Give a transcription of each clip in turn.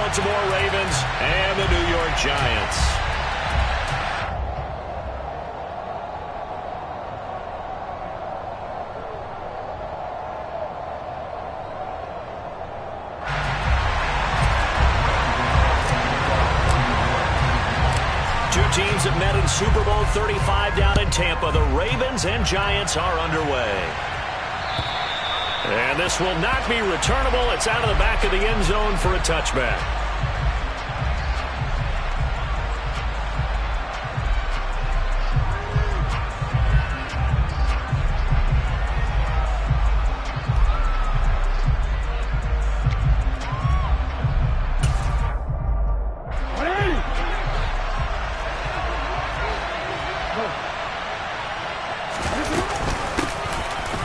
Baltimore Ravens and the New York Giants. Two teams have met in Super Bowl 35 down in Tampa. The Ravens and Giants are underway. And this will not be returnable. It's out of the back of the end zone for a touchback.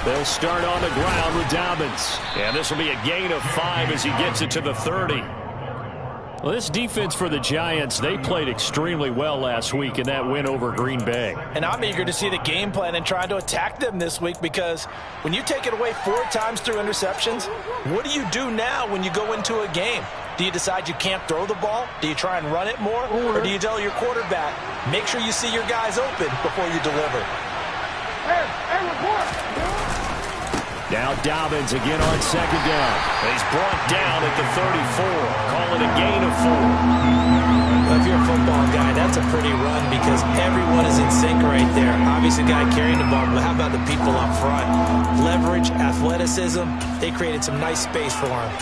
They'll start on the ground with Dobbins. And this will be a gain of 5 as he gets it to the 30. Well, this defense for the Giants, they played extremely well last week in that win over Green Bay. And I'm eager to see the game plan and try to attack them this week, because when you take it away 4 times through interceptions, what do you do now when you go into a game? Do you decide you can't throw the ball? Do you try and run it more? Or do you tell your quarterback, make sure you see your guys open before you deliver? Hey, report! Now Dobbins again on second down. He's brought down at the 34. Call it a gain of 4. Well, if you're a football guy, that's a pretty run because everyone is in sync right there. Obviously, the guy carrying the ball, but how about the people up front? Leverage, athleticism, they created some nice space for him.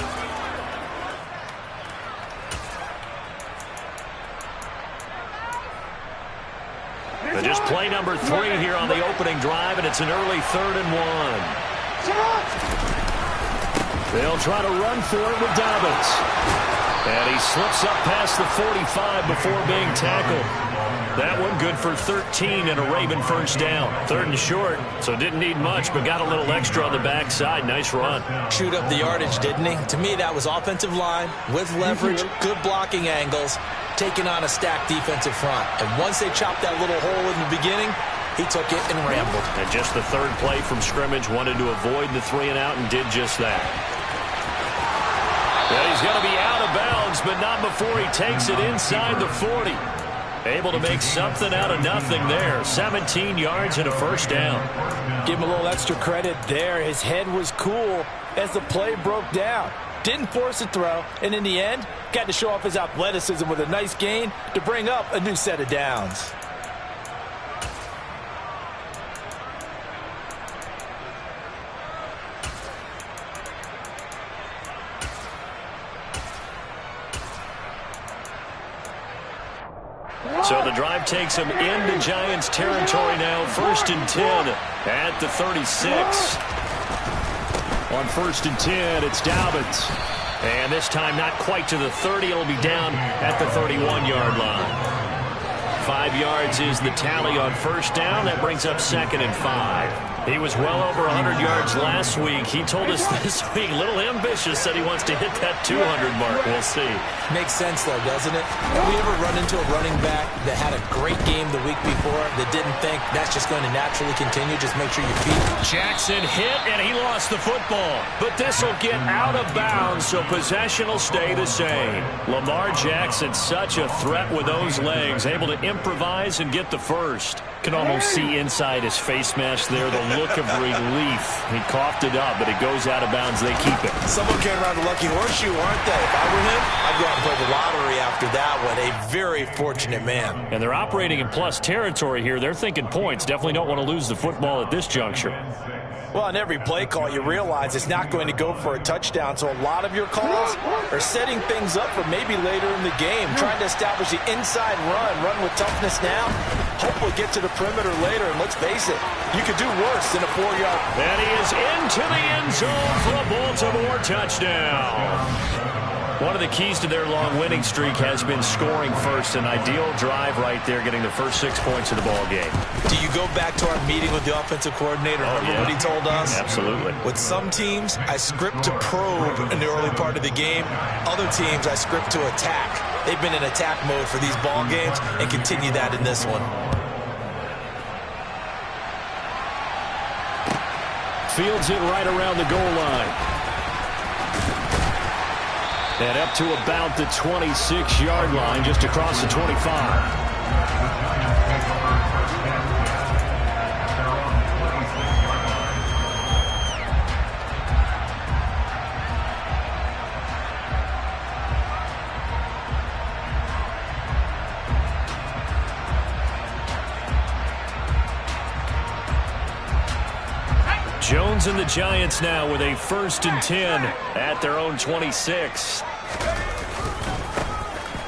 But just play number 3 here on the opening drive, and it's an early 3rd and 1. They'll try to run for it with Dobbins. And he slips up past the 45 before being tackled. That one good for 13 and a Raven first down. 3rd and short, so didn't need much, but got a little extra on the backside. Nice run. Chewed up the yardage, didn't he? To me, that was offensive line with leverage, good blocking angles, taking on a stacked defensive front. And once they chopped that little hole in the beginning, he took it and rambled. And just the 3rd play from scrimmage, wanted to avoid the 3 and out and did just that. Well, he's going to be out of bounds, but not before he takes it inside the 40. Able to make something out of nothing there. 17 yards and a first down. Give him a little extra credit there. His head was cool as the play broke down. Didn't force a throw, and in the end, got to show off his athleticism with a nice gain to bring up a new set of downs. So the drive takes him into Giants territory now. 1st and 10 at the 36. On 1st and 10, it's Dobbins. And this time not quite to the 30. It'll be down at the 31-yard line. 5 yards is the tally on first down. That brings up 2nd and 5. He was well over 100 yards last week. He told us this week, a little ambitious, said he wants to hit that 200 mark. We'll see. Makes sense, though, doesn't it? Have we ever run into a running back that had a great game the week before that didn't think that's just going to naturally continue? Just make sure you feed. Jackson hit, and he lost the football. But this will get out of bounds, so possession will stay the same. Lamar Jackson, such a threat with those legs, able to improvise and get the first. Can almost see inside his face mask there, the look of relief. He coughed it up, but it goes out of bounds. They keep it. Someone came around the lucky horseshoe, aren't they? If I were him, I'd go out and play the lottery after that one. A very fortunate man. And they're operating in plus territory here. They're thinking points. Definitely don't want to lose the football at this juncture. Well, on every play call, you realize it's not going to go for a touchdown. So a lot of your calls are setting things up for maybe later in the game, trying to establish the inside run with toughness now. Hopefully get to the perimeter later, and let's face it, you could do worse than a 4-yard. And he is into the end zone for a Baltimore touchdown. One of the keys to their long winning streak has been scoring first. An ideal drive right there, getting the first 6 points of the ball game. Do you go back to our meeting with the offensive coordinator? Remember what he told us? Absolutely. With some teams, I script to probe in the early part of the game. Other teams, I script to attack. They've been in attack mode for these ball games and continue that in this one. Fields it right around the goal line. And up to about the 26-yard line, just across the 25. Jones and the Giants now with a 1st and 10 at their own 26.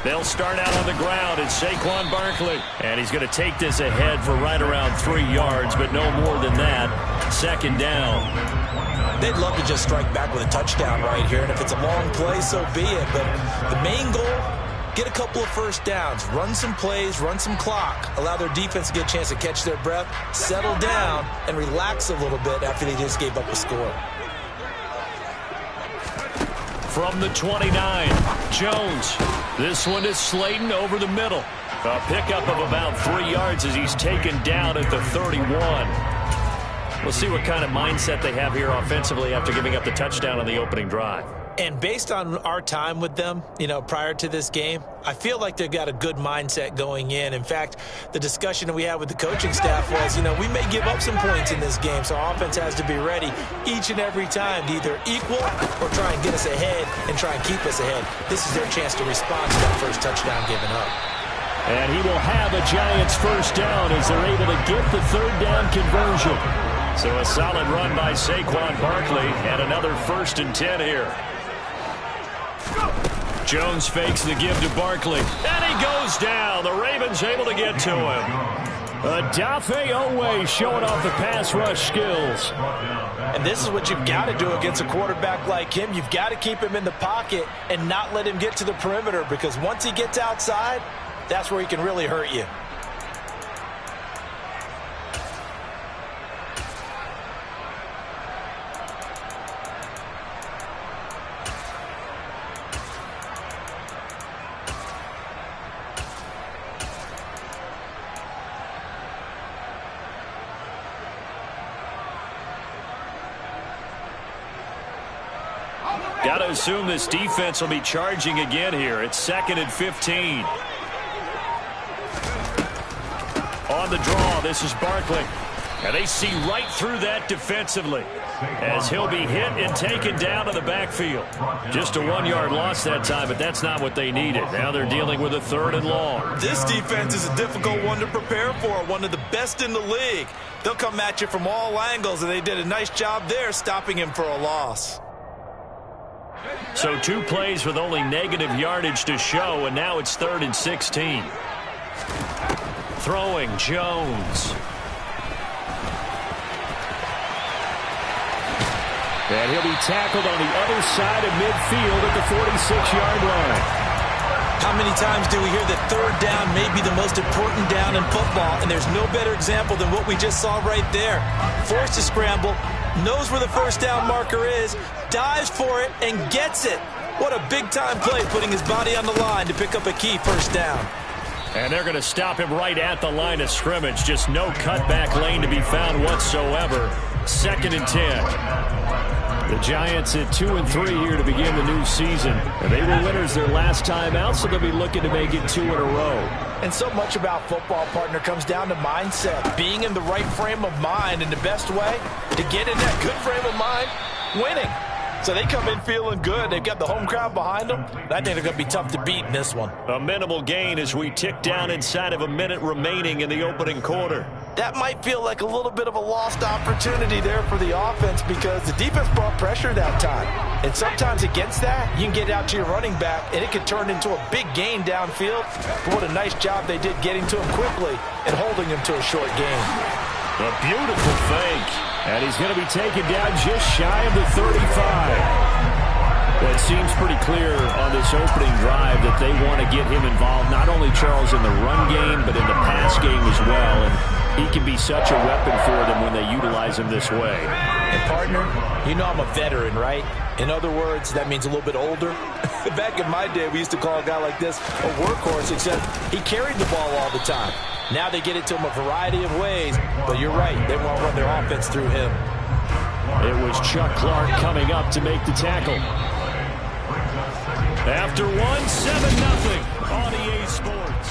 They'll start out on the ground. It's Saquon Barkley. And he's going to take this ahead for right around 3 yards, but no more than that. 2nd down. They'd love to just strike back with a touchdown right here, and if it's a long play, so be it. But the main goal, get a couple of 1st downs, run some plays, run some clock, allow their defense to get a chance to catch their breath, settle down, and relax a little bit after they just gave up a score. From the 29, Jones. This one is Slayton over the middle. A pickup of about 3 yards as he's taken down at the 31. We'll see what kind of mindset they have here offensively after giving up the touchdown on the opening drive. And based on our time with them, prior to this game, I feel like they've got a good mindset going in. In fact, the discussion that we had with the coaching staff was, we may give up some points in this game, so our offense has to be ready each and every time to either equal or try and get us ahead and try and keep us ahead. This is their chance to respond to that first touchdown given up. And he will have a Giants 1st down as they're able to get the 3rd down conversion. So a solid run by Saquon Barkley and another 1st and 10 here. Jones fakes the give to Barkley, and he goes down. The Ravens able to get to him. Odafe Oweh showing off the pass rush skills. And this is what you've got to do against a quarterback like him. You've got to keep him in the pocket and not let him get to the perimeter, because once he gets outside, that's where he can really hurt you. Got to assume this defense will be charging again here. It's 2nd and 15. On the draw, this is Barkley. And they see right through that defensively as he'll be hit and taken down to the backfield. Just a 1-yard loss that time, but that's not what they needed. Now they're dealing with a 3rd and long. This defense is a difficult one to prepare for, one of the best in the league. They'll come at you from all angles, and they did a nice job there stopping him for a loss. So 2 plays with only negative yardage to show, and now it's 3rd and 16. Throwing Jones. And he'll be tackled on the other side of midfield at the 46-yard line. How many times do we hear that 3rd down may be the most important down in football, and there's no better example than what we just saw right there. Forced to scramble, knows where the 1st down marker is, dives for it, and gets it. What a big-time play, putting his body on the line to pick up a key 1st down. And they're going to stop him right at the line of scrimmage. Just no cutback lane to be found whatsoever. 2nd and 10. The Giants at 2-3 here to begin the new season. And they were winners their last time out, so they'll be looking to make it 2 in a row. And so much about football, partner, comes down to mindset. Being in the right frame of mind, and the best way to get in that good frame of mind, winning. So they come in feeling good. They've got the home crowd behind them. I think they're going to be tough to beat in this one. A minimal gain as we tick down inside of a minute remaining in the opening quarter. That might feel like a little bit of a lost opportunity there for the offense, because the defense brought pressure that time. And sometimes against that, you can get out to your running back, and it could turn into a big gain downfield. But what a nice job they did getting to him quickly and holding him to a short gain. A beautiful fake. And he's going to be taken down just shy of the 35. Well, it seems pretty clear on this opening drive that they want to get him involved, not only Charles in the run game, but in the pass game as well. And he can be such a weapon for them when they utilize him this way. And partner, you know I'm a veteran, right? In other words, that means a little bit older. Back in my day, we used to call a guy like this a workhorse, except he carried the ball all the time. Now they get it to him a variety of ways, but you're right, they want to run their offense through him. It was Chuck Clark coming up to make the tackle. After one, 7-0 on EA Sports.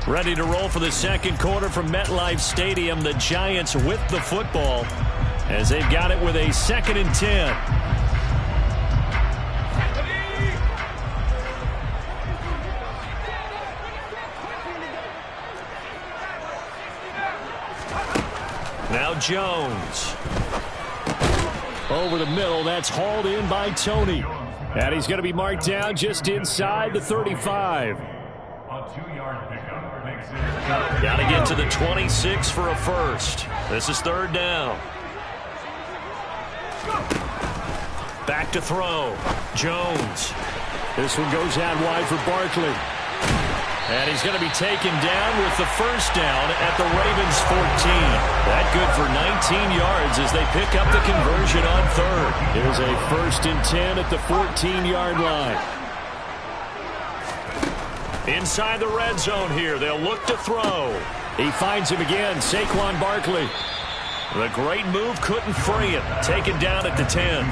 Ready to roll for the second quarter from MetLife Stadium. The Giants with the football as they've got it with a 2nd and 10. Now Jones. Over the middle, that's hauled in by Tony. And he's going to be marked down just inside the 35. Got to get to the 26 for a first. This is 3rd down. Back to throw. Jones. This one goes out wide for Barkley. And he's going to be taken down with the first down at the Ravens' 14. That good for 19 yards as they pick up the conversion on 3rd. Here's a 1st and 10 at the 14-yard line. Inside the red zone here. They'll look to throw. He finds him again. Saquon Barkley. The great move couldn't free him. Taken down at the 10.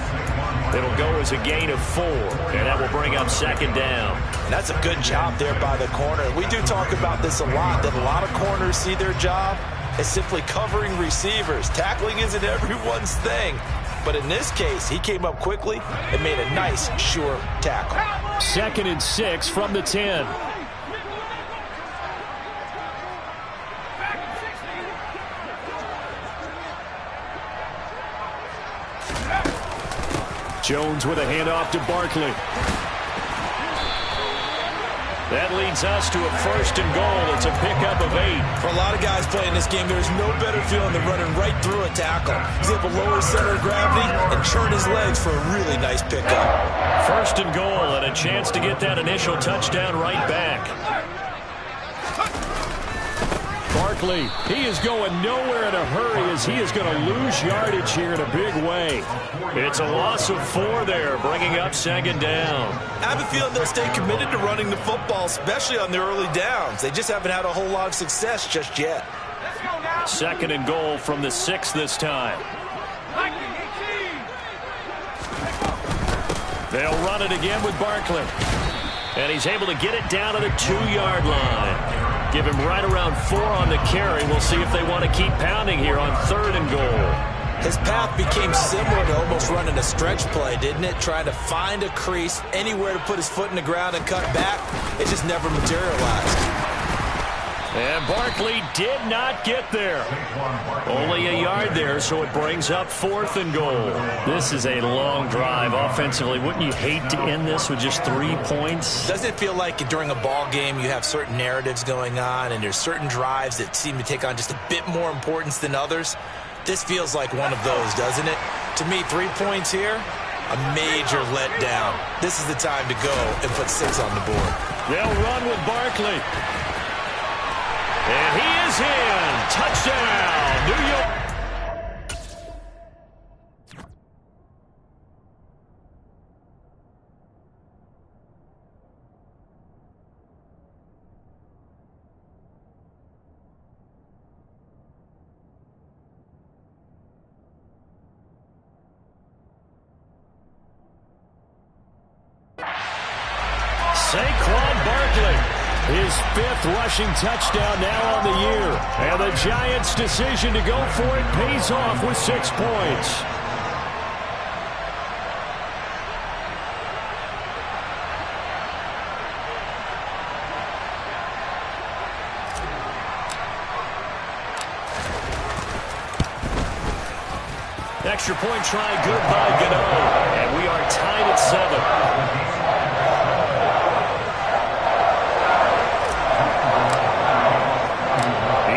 It'll go as a gain of 4, and that will bring up 2nd down. That's a good job there by the corner. We do talk about this a lot, that a lot of corners see their job as simply covering receivers. Tackling isn't everyone's thing. But in this case, he came up quickly and made a nice, sure tackle. 2nd and 6 from the 10. Jones with a handoff to Barkley. That leads us to a 1st and goal. It's a pickup of 8. For a lot of guys playing this game, there's no better feeling than running right through a tackle. He's able to lower his center of gravity and churn his legs for a really nice pickup. 1st and goal and a chance to get that initial touchdown right back. Barkley, he is going nowhere in a hurry as he is going to lose yardage here in a big way. It's a loss of 4 there, bringing up 2nd down. I have a feeling they'll stay committed to running the football, especially on their early downs. They just haven't had a whole lot of success just yet. 2nd and goal from the 6 this time. They'll run it again with Barkley. And he's able to get it down to the 2-yard line. Give him right around 4 on the carry. We'll see if they want to keep pounding here on 3rd and goal. His path became similar to almost running a stretch play, didn't it? Trying to find a crease, anywhere to put his foot in the ground and cut back. It just never materialized. And Barkley did not get there. Only a yard there, so it brings up 4th and goal. This is a long drive offensively. Wouldn't you hate to end this with just 3 points? Doesn't it feel like during a ball game you have certain narratives going on and there's certain drives that seem to take on just a bit more importance than others? This feels like one of those, doesn't it? To me, 3 points here, a major letdown. This is the time to go and put 6 on the board. They'll run with Barkley. And he is in. Touchdown, New York. Saquon Barkley. His 5th rushing touchdown now on the year. And the Giants' decision to go for it pays off with 6 points. Extra point try good by Gano. And we are tied at 7.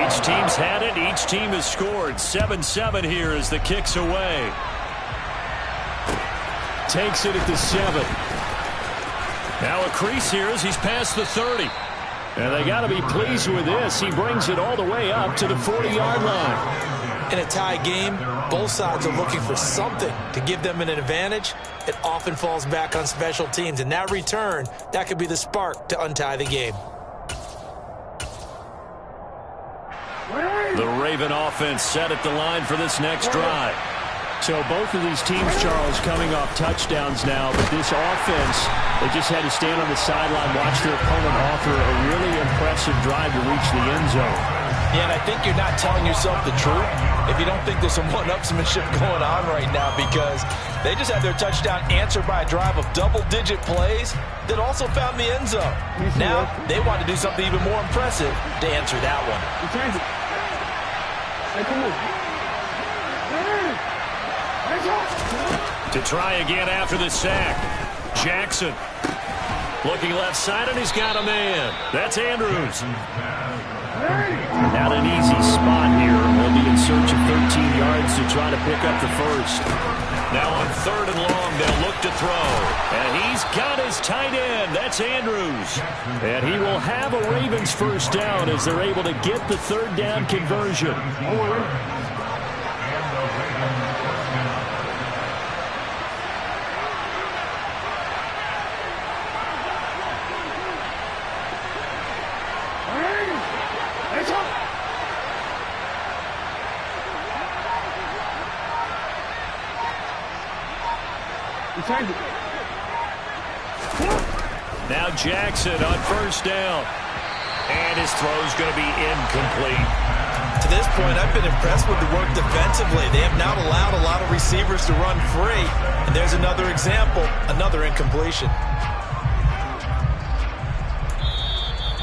Each team's had it. Each team has scored. 7-7 here as the kick's away. Takes it at the 7. Now a crease here as he's past the 30. And they got to be pleased with this. He brings it all the way up to the 40-yard line. In a tie game, both sides are looking for something to give them an advantage. It often falls back on special teams. And that return, that could be the spark to untie the game. The Raven offense set at the line for this next drive. So both of these teams, Charles, coming off touchdowns now, but this offense, they just had to stand on the sideline, watch their opponent offer a really impressive drive to reach the end zone. Yeah, and I think you're not telling yourself the truth if you don't think there's some one-upsmanship going on right now, because they just had their touchdown answered by a drive of double-digit plays that also found the end zone. Now, they want to do something even more impressive to answer that one. To try again after the sack. Jackson looking left side, and he's got a man. That's Andrews. Not an easy spot here. They'll be in search of 13 yards to try to pick up the first. Now on 3rd and long, they'll look to throw. And he's got his tight end. That's Andrews. And he will have a Ravens first down as they're able to get the 3rd down conversion. Now Jackson on 1st down. And his throw's going to be incomplete. To this point, I've been impressed with the work defensively. They have not allowed a lot of receivers to run free. And there's another example, another incompletion.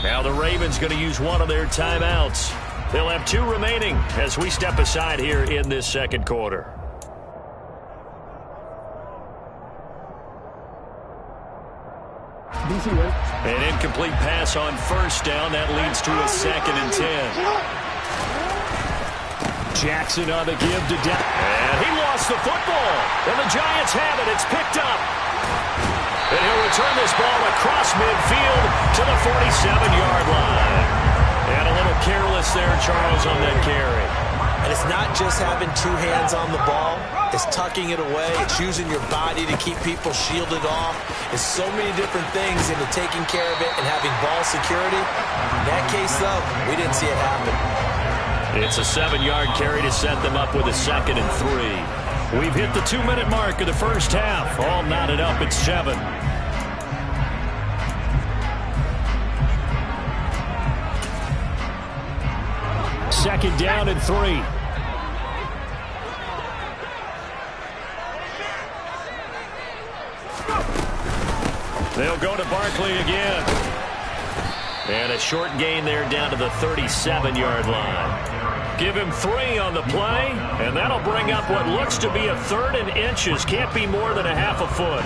Now the Ravens going to use one of their timeouts. They'll have 2 remaining as we step aside here in this 2nd quarter. An incomplete pass on 1st down. That leads to a 2nd and 10. Jackson on the give to Depp. And he lost the football. And the Giants have it. It's picked up. And he'll return this ball across midfield to the 47-yard line. And a little careless there, Charles, on that carry. And it's not just having 2 hands on the ball. It's tucking it away. It's using your body to keep people shielded off. It's so many different things into taking care of it and having ball security. In that case, though, we didn't see it happen. It's a 7-yard carry to set them up with a 2nd and 3. We've hit the 2-minute mark of the first half. All knotted up at 7. Second down and 3. They'll go to Barkley again. And a short gain there down to the 37-yard line. Give him 3 on the play, and that'll bring up what looks to be a 3rd and inches. Can't be more than a half a foot.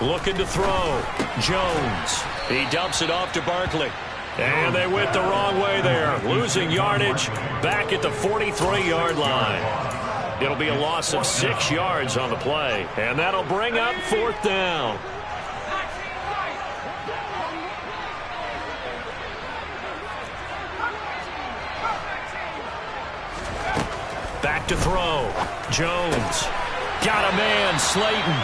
Looking to throw. Jones. He dumps it off to Barkley. And they went the wrong way there. Losing yardage back at the 43-yard line. It'll be a loss of 6 yards on the play. And that'll bring up 4th down. Back to throw. Jones. Got a man, Slayton.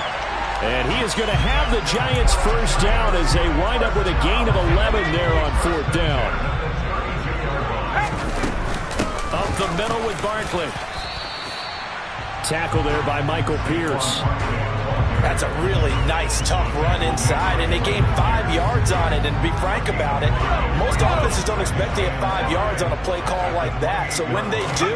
And he is going to have the Giants first down as they wind up with a gain of 11 there on 4th down. Up the middle with Barkley. Tackle there by Michael Pierce. That's a really nice, tough run inside, and they gained 5 yards on it. And to be frank about it, most offenses don't expect to get 5 yards on a play call like that. So when they do,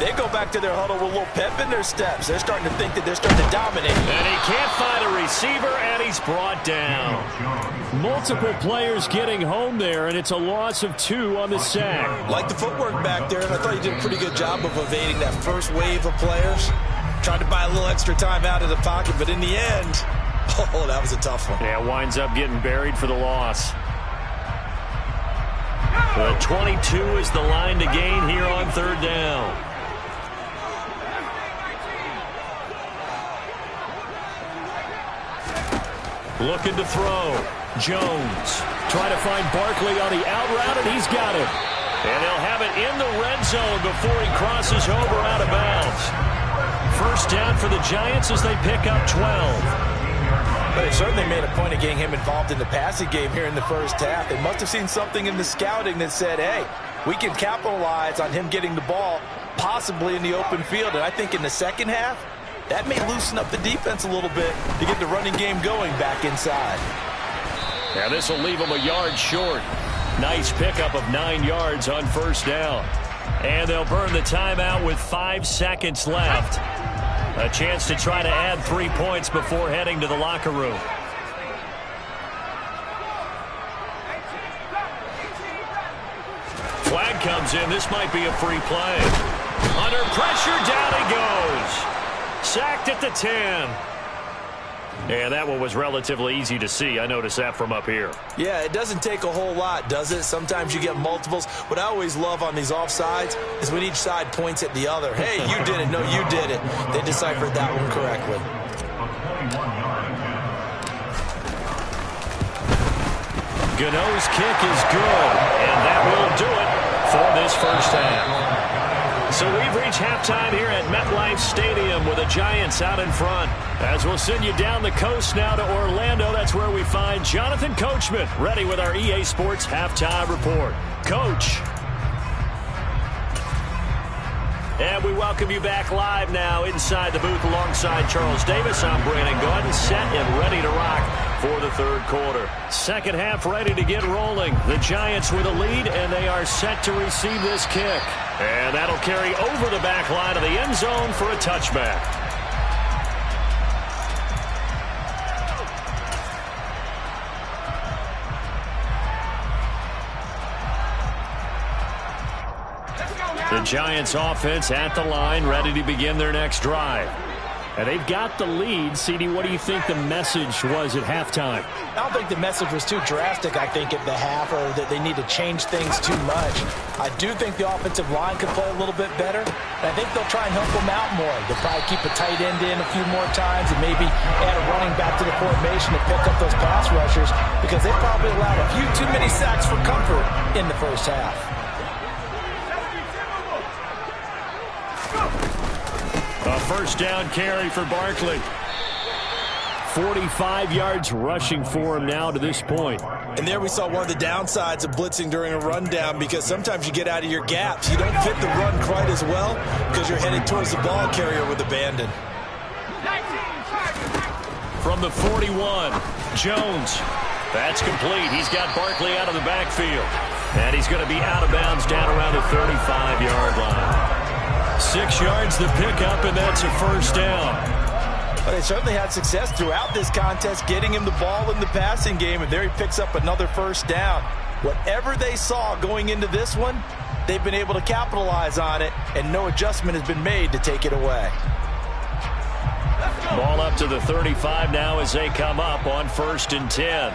they go back to their huddle with a little pep in their steps. They're starting to think that they're starting to dominate. And he can't find a receiver, and he's brought down. Multiple players getting home there, and it's a loss of 2 on the sack. Like the footwork back there, and I thought he did a pretty good job of evading that first wave of players. Tried to buy a little extra time out of the pocket, but in the end, oh, that was a tough one. Yeah, winds up getting buried for the loss. The 22 is the line to gain here on 3rd down. Looking to throw. Jones. Trying to find Barkley on the out route, and he's got it. And they'll have it in the red zone before he crosses over out of bounds. First down for the Giants as they pick up 12. But they certainly made a point of getting him involved in the passing game here in the first half. They must have seen something in the scouting that said, hey, we can capitalize on him getting the ball possibly in the open field. And I think in the second half, that may loosen up the defense a little bit to get the running game going back inside. Yeah, this will leave him a yard short. Nice pickup of 9 yards on first down. And they'll burn the timeout with 5 seconds left. A chance to try to add 3 points before heading to the locker room. Flag comes in. This might be a free play. Under pressure, down he goes. Sacked at the 10. And that one was relatively easy to see. I noticed that from up here. Yeah, it doesn't take a whole lot, does it? Sometimes you get multiples. What I always love on these offsides is when each side points at the other. Hey, you did it. No, you did it. They deciphered that one correctly. Gano's kick is good, and that will do it for this first half. So we've reached halftime here at MetLife Stadium with the Giants out in front. As we'll send you down the coast now to Orlando, that's where we find Jonathan Coachman ready with our EA Sports Halftime Report. Coach. And we welcome you back live now inside the booth alongside Charles Davis. I'm Brandon Gaudin, set and ready to rock for the third quarter. Second half ready to get rolling. The Giants with a lead, and they are set to receive this kick. And that'll carry over the back line of the end zone for a touchback. The Giants offense at the line, ready to begin their next drive. And they've got the lead. CD, what do you think the message was at halftime? I don't think the message was too drastic, I think, at the half, or that they need to change things too much. I do think the offensive line could play a little bit better. And I think they'll try and help them out more. They'll probably keep a tight end in a few more times and maybe add a running back to the formation to pick up those pass rushers, because they probably allowed a few too many sacks for comfort in the first half. A first down carry for Barkley. 45 yards rushing for him now to this point. And there we saw one of the downsides of blitzing during a rundown, because sometimes you get out of your gaps. You don't fit the run quite as well because you're headed towards the ball carrier with abandon. From the 41, Jones. That's complete. He's got Barkley out of the backfield. And he's going to be out of bounds down around the 35-yard line. 6 yards the pickup, and that's a first down. Well, they certainly had success throughout this contest getting him the ball in the passing game, and there he picks up another first down. Whatever they saw going into this one, they've been able to capitalize on it, and no adjustment has been made to take it away. Ball up to the 35 now as they come up on 1st and 10.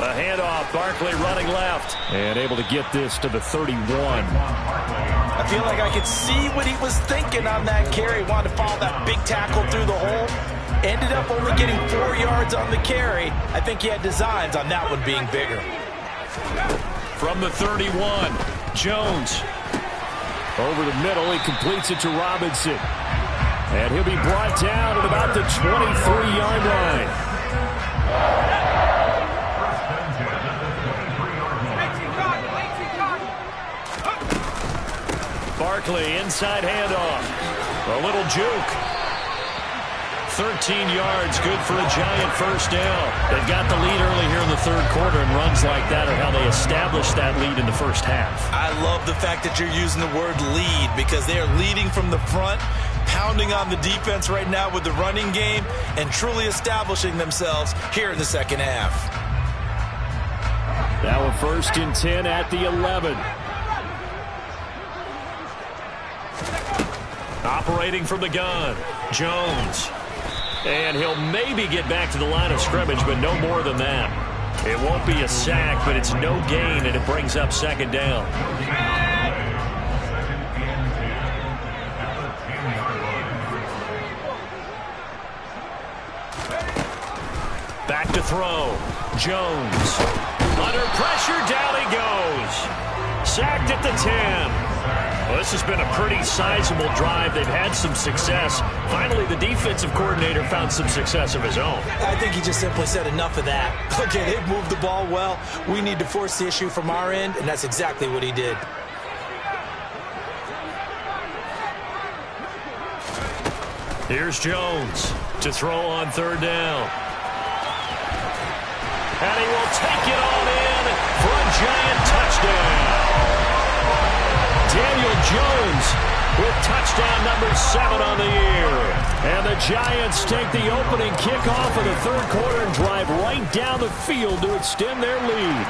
A handoff, Barkley running left. And able to get this to the 31. I feel like I could see what he was thinking on that carry. Wanted to follow that big tackle through the hole. Ended up only getting 4 yards on the carry. I think he had designs on that one being bigger. From the 31, Jones. Over the middle, he completes it to Robinson. And he'll be brought down at about the 23-yard line. Barkley, inside handoff. A little juke. 13 yards, good for a Giant first down. They've got the lead early here in the third quarter, and runs like that are how they established that lead in the first half. I love the fact that you're using the word lead, because they are leading from the front, pounding on the defense right now with the running game, and truly establishing themselves here in the second half. Now a 1st and 10 at the 11. Operating from the gun, Jones. And he'll maybe get back to the line of scrimmage, but no more than that. It won't be a sack, but it's no gain, and it brings up 2nd down. Back to throw, Jones. Under pressure, down he goes. Sacked at the 10. Well, this has been a pretty sizable drive. They've had some success. Finally, the defensive coordinator found some success of his own. I think he just simply said enough of that. Okay, they've moved the ball well. We need to force the issue from our end, and that's exactly what he did. Here's Jones to throw on third down. And he will take it on in for a giant touchdown. Daniel Jones with touchdown number 7 on the year. And the Giants take the opening kickoff of the third quarter and drive right down the field to extend their lead.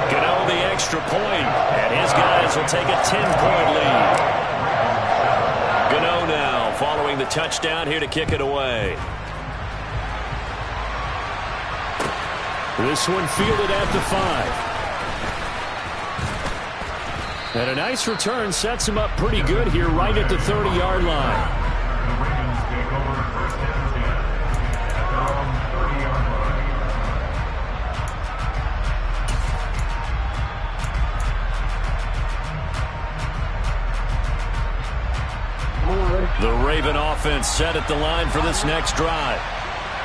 Gano the extra point, and his guys will take a 10-point lead. Gano now following the touchdown here to kick it away. This one fielded at the 5. And a nice return sets him up pretty good here right at the 30-yard line. The Raven offense set at the line for this next drive.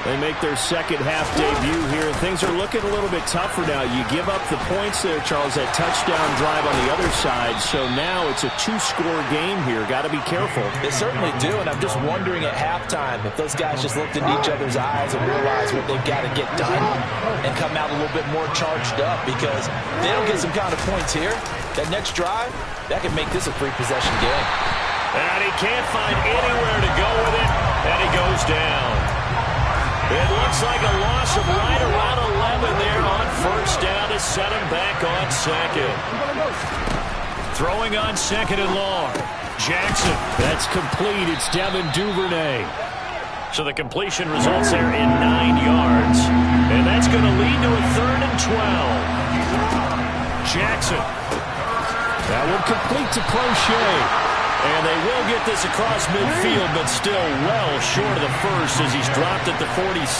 They make their second half debut here. Things are looking a little bit tougher now. You give up the points there, Charles, that touchdown drive on the other side. So now it's a 2-score game here. Got to be careful. They certainly do, and I'm just wondering at halftime if those guys just looked into each other's eyes and realized what they've got to get done and come out a little bit more charged up, because if they don't get some kind of points here, that next drive, that could make this a 3-possession game. And he can't find anywhere to go with it, and he goes down. It looks like a loss of right around 11 there on first down to set him back on second. Throwing on second and long. Jackson. That's complete. It's Devin Duvernay. So the completion results there in 9 yards. And that's going to lead to a 3rd and 12. Jackson. That one complete to Crochet. And they will get this across midfield, but still well short of the first as he's dropped at the 46.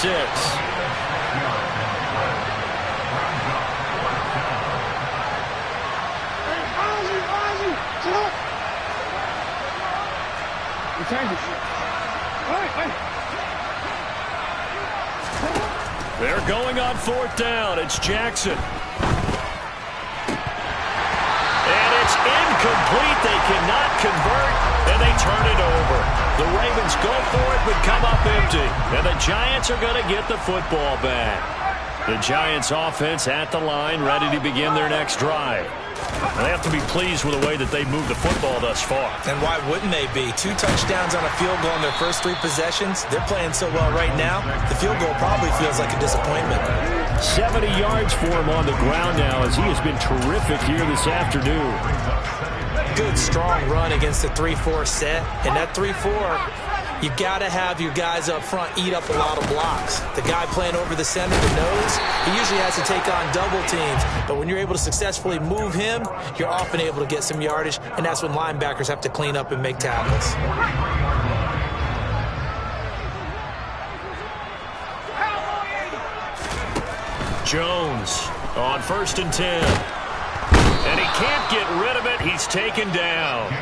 They're going on 4th down. It's Jackson. Incomplete. They cannot convert, and they turn it over. The Ravens go for it, but come up empty. And the Giants are going to get the football back. The Giants offense at the line, ready to begin their next drive. They have to be pleased with the way that they've moved the football thus far. And why wouldn't they be? 2 touchdowns on a field goal in their first 3 possessions. They're playing so well right now, the field goal probably feels like a disappointment. 70 yards for him on the ground now as he has been terrific here this afternoon. Good, strong run against the 3-4 set. And that 3-4, you've got to have your guys up front eat up a lot of blocks. The guy playing over the center, the nose, he usually has to take on double teams. But when you're able to successfully move him, you're often able to get some yardage, and that's when linebackers have to clean up and make tackles. Jones on 1st and 10. And he can't get rid of it. He's taken down.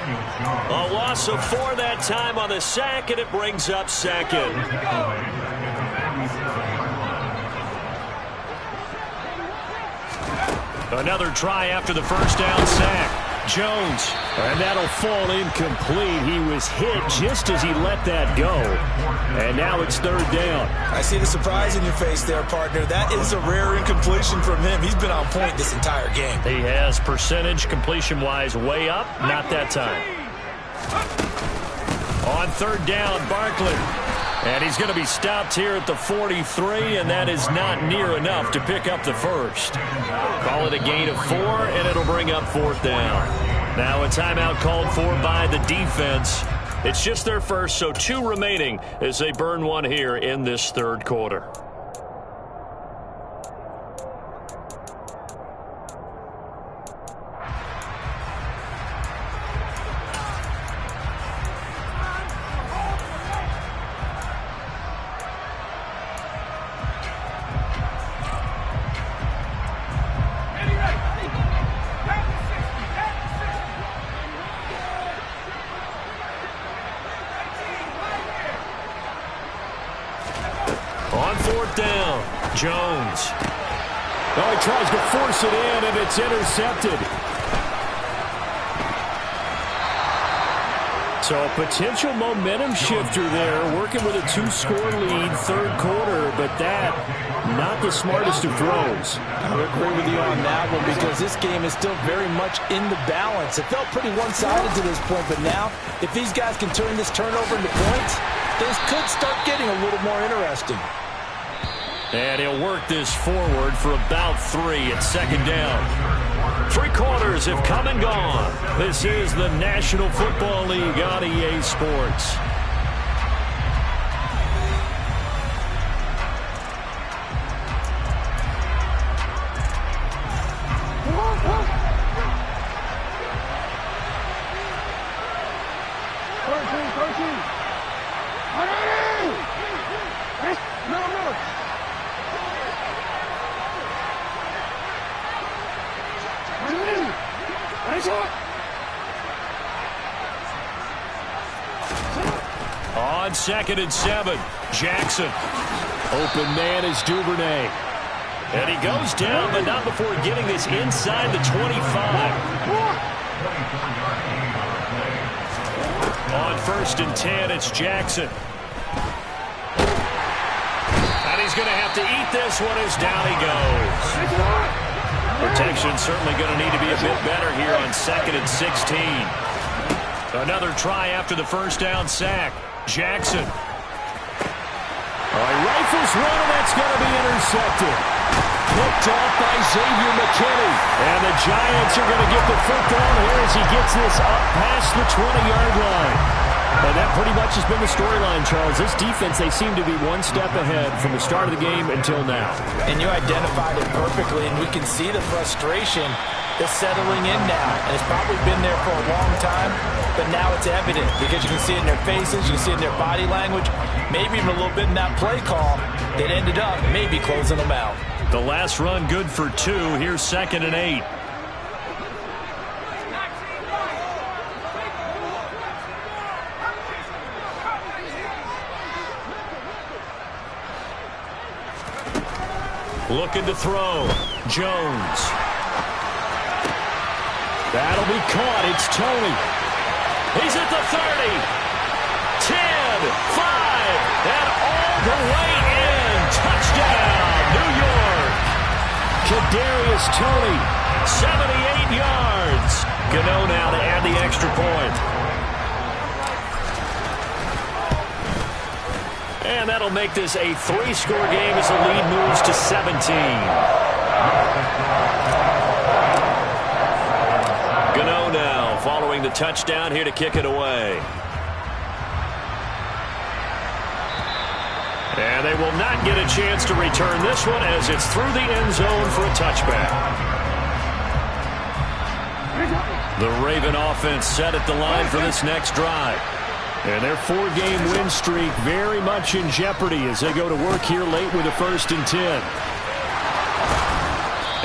A loss of 4 that time on the sack, and it brings up 2nd. Another try after the first down sack. Jones, and that'll fall incomplete. He was hit just as he let that go. And now it's 3rd down. I see the surprise in your face there, partner. That is a rare incompletion from him. He's been on point this entire game. He has percentage completion-wise way up. Not that time. On 3rd down, Barkley. And he's going to be stopped here at the 43, and that is not near enough to pick up the first. Call it a gain of 4, and it'll bring up 4th down. Now a timeout called for by the defense. It's just their first, so 2 remaining as they burn one here in this 3rd quarter. On fourth down, Jones. Oh, he tries to force it in, and it's intercepted. So a potential momentum shifter there, working with a 2-score lead, third quarter, but that, not the smartest of throws. I would agree with you on that one because this game is still very much in the balance. It felt pretty one-sided to this point, but now, if these guys can turn this turnover into points, things could start getting a little more interesting. And he'll work this forward for about 3 at second down. 3 quarters have come and gone. This is the National Football League on EA Sports. On 2nd and 7, Jackson. Open man is Duvernay. And he goes down, but not before getting this inside the 25. On 1st and 10, it's Jackson. And he's going to have to eat this one as down he goes. Protection certainly going to need to be a bit better here on 2nd and 16. Another try after the first down sack. Jackson. He rifles one, and that's going to be intercepted. Picked off by Xavier McKinney. And the Giants are going to get the football here as he gets this up past the 20-yard line. And that pretty much has been the storyline, Charles. This defense, they seem to be one step ahead from the start of the game until now. And you identified it perfectly, and we can see the frustration that's settling in now. And it's probably been there for a long time, but now it's evident because you can see it in their faces, you can see it in their body language, maybe even a little bit in that play call that ended up maybe closing them out. The last run good for 2. Here's 2nd and 8. Looking to throw. Jones. That'll be caught. It's Tony. He's at the 30. 10, 5, and all the way in. Touchdown, New York. Kadarius Toney. 78 yards. Gano now to add the extra point. And that'll make this a 3-score game as the lead moves to 17. Gano now following the touchdown here to kick it away. And they will not get a chance to return this one as it's through the end zone for a touchback. The Raven offense set at the line for this next drive. And their 4-game win streak very much in jeopardy as they go to work here late with a 1st and 10.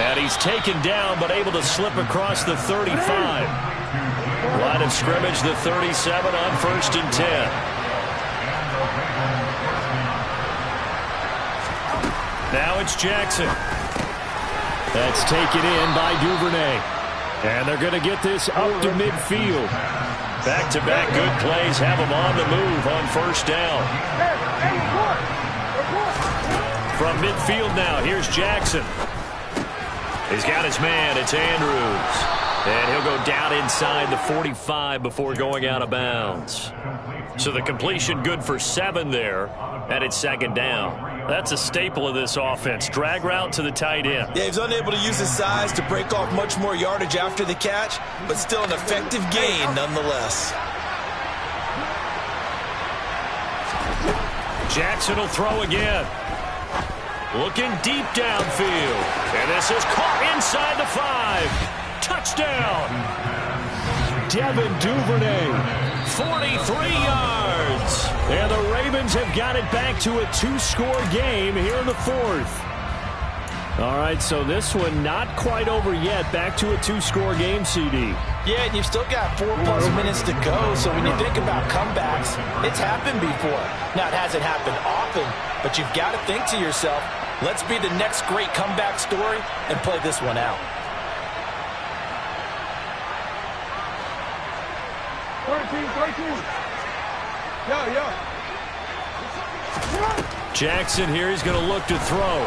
And he's taken down but able to slip across the 35. Line of scrimmage, the 37 on 1st and 10. Now it's Jackson. That's taken in by Duvernay. And they're going to get this up to midfield. Back-to-back good plays have him on the move on 1st down. From midfield now, here's Jackson. He's got his man, it's Andrews. And he'll go down inside the 45 before going out of bounds. So the completion good for 7 there, and it's 2nd down. That's a staple of this offense. Drag route to the tight end. Yeah, he's unable to use his size to break off much more yardage after the catch, but still an effective gain nonetheless. Jackson will throw again. Looking deep downfield. And this is caught inside the 5. Touchdown. Devin Duvernay. 43 yards. And the Ravens have got it back to a 2-score game here in the 4th. All right, so this one not quite over yet. Back to a 2-score game, CD. Yeah, and you've still got 4+ minutes to go, so when you think about comebacks, it's happened before. Now, it hasn't happened often, but you've got to think to yourself, let's be the next great comeback story and play this one out. 13. Yo. Jackson here, he's going to look to throw.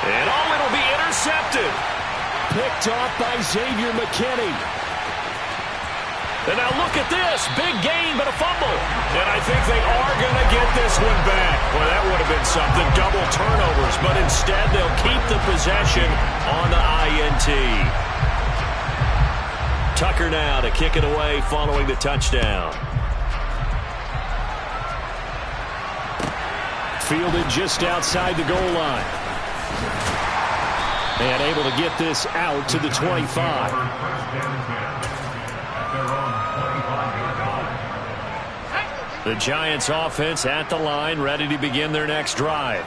And it'll be intercepted. Picked off by Xavier McKinney. And now look at this. Big gain, but a fumble. And I think they are going to get this one back. Well, that would have been something. Double turnovers. But instead, they'll keep the possession on the INT. Tucker now to kick it away following the touchdown. Fielded just outside the goal line. And able to get this out to the 25. The Giants offense at the line, ready to begin their next drive.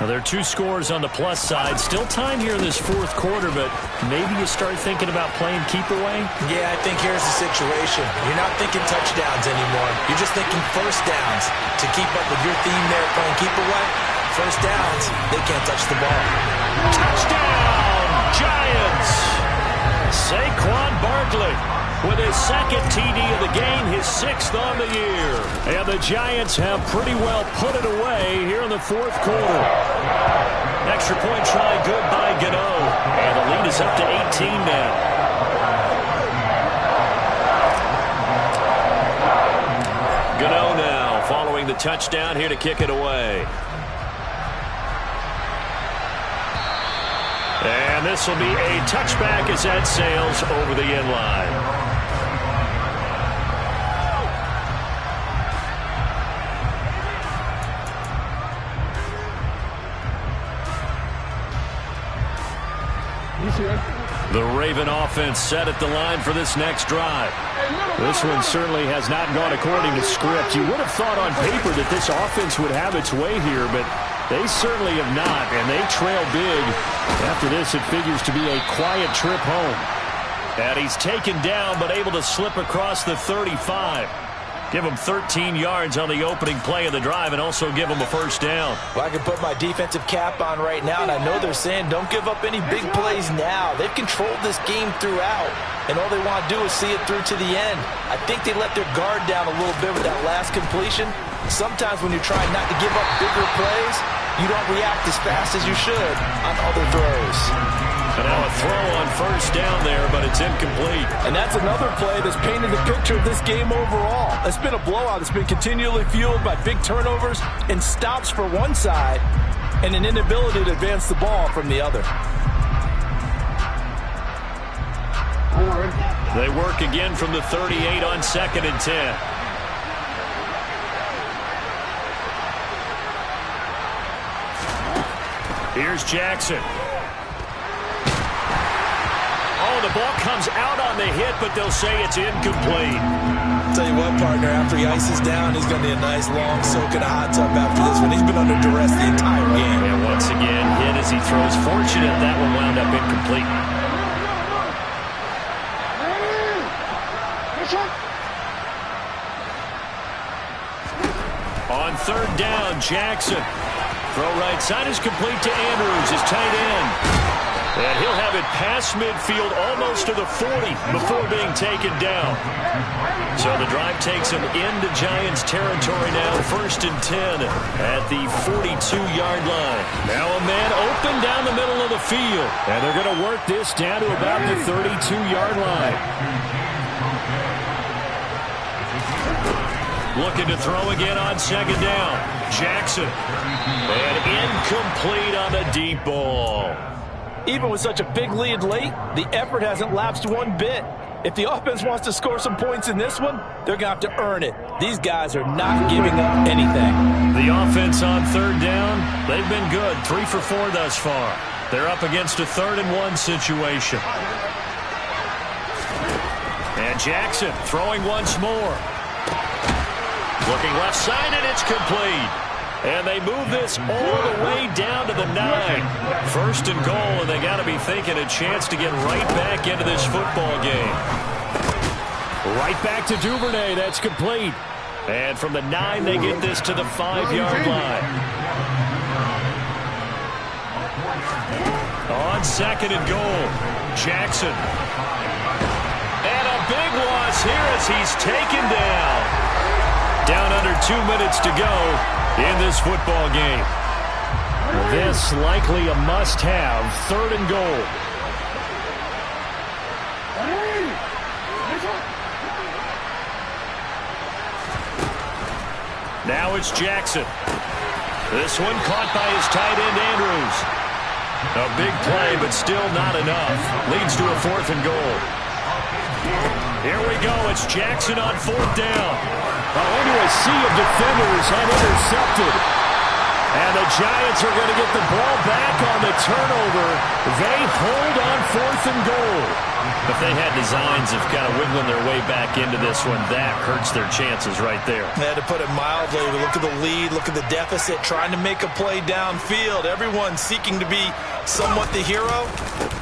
Now, there are 2 scores on the plus side. Still time here in this 4th quarter, but maybe you start thinking about playing keep away? Yeah, I think here's the situation. You're not thinking touchdowns anymore. You're just thinking first downs. To keep up with your theme there, playing keep away, first downs, they can't touch the ball. Touchdown, Giants! Saquon Barkley with his 2nd TD of the game, his 6th on the year. And the Giants have pretty well put it away here in the 4th quarter. Extra point try good by Gano. And the lead is up to 18 now. Gano now following the touchdown here to kick it away. And this will be a touchback as that sails over the end line. The Raven offense set at the line for this next drive. This one certainly has not gone according to script. You would have thought on paper that this offense would have its way here, but they certainly have not, and they trail big. After this, it figures to be a quiet trip home. And he's taken down, but able to slip across the 35. Give him 13 yards on the opening play of the drive and also give him a first down. Well, I can put my defensive cap on right now, and I know they're saying don't give up any big plays now. They've controlled this game throughout, and all they want to do is see it through to the end. I think they let their guard down a little bit with that last completion. Sometimes when you're trying not to give up bigger plays, you don't react as fast as you should on other throws. And now a throw on first down there, but it's incomplete. And that's another play that's painted the picture of this game overall. It's been a blowout. It's been continually fueled by big turnovers and stops for one side and an inability to advance the ball from the other. They work again from the 38 on 2nd and 10. Here's Jackson. Oh, the ball comes out on the hit, but they'll say it's incomplete. Tell you what, partner, after he ices down, he's going to need a nice long soak in a hot tub after this one. He's been under duress the entire game. And once again, hit as he throws. Fortunate that one wound up incomplete. On 3rd down, Jackson. Throw right side is complete to Andrews, his tight end. And he'll have it past midfield almost to the 40 before being taken down. So the drive takes him into Giants territory now, 1st and 10 at the 42-yard line. Now a man open down the middle of the field. And they're going to work this down to about the 32-yard line. Looking to throw again on 2nd down. Jackson. And incomplete on the deep ball. Even with such a big lead late, the effort hasn't lapsed one bit. If the offense wants to score some points in this one, they're going to have to earn it. These guys are not giving up anything. The offense on 3rd down, they've been good. 3 for 4 thus far. They're up against a 3rd and 1 situation. And Jackson throwing once more. Looking left side, and it's complete. And they move this all the way down to the 9. 1st and goal, and they got to be thinking a chance to get right back into this football game. Right back to Duvernay. That's complete. And from the 9, they get this to the 5-yard line. On 2nd and goal, Jackson. And a big loss here as he's taken down. Down under 2 minutes to go in this football game. This likely a must-have. 3rd and goal. Now it's Jackson. This one caught by his tight end, Andrews. A big play, but still not enough. Leads to a 4th and goal. Here we go. It's Jackson on 4th down. Into a sea of defenders and intercepted. And the Giants are going to get the ball back on the turnover. They hold on 4th and goal. If they had designs of kind of wiggling their way back into this one, that hurts their chances right there. Yeah, to put it mildly, look at the lead, look at the deficit, trying to make a play downfield. Everyone seeking to be somewhat the hero.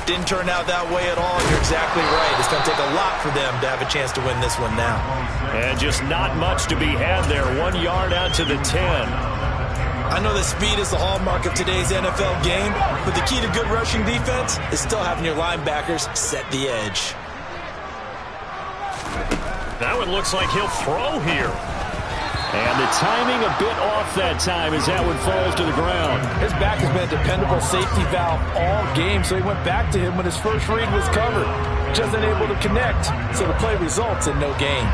Didn't turn out that way at all. You're exactly right. It's going to take a lot for them to have a chance to win this one now. And just not much to be had there. 1 yard out to the 10. I know that speed is the hallmark of today's NFL game, but the key to good rushing defense is still having your linebackers set the edge. That one looks like he'll throw here. And the timing a bit off that time as that one falls to the ground. His back has been a dependable safety valve all game, so he went back to him when his first read was covered. Just unable to connect, so the play results in no gain.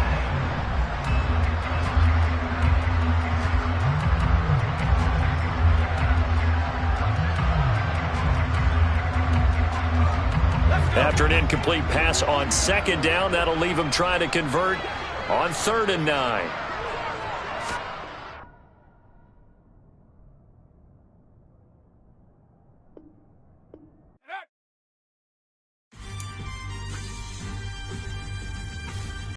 After an incomplete pass on 2nd down, that'll leave him trying to convert on 3rd and 9.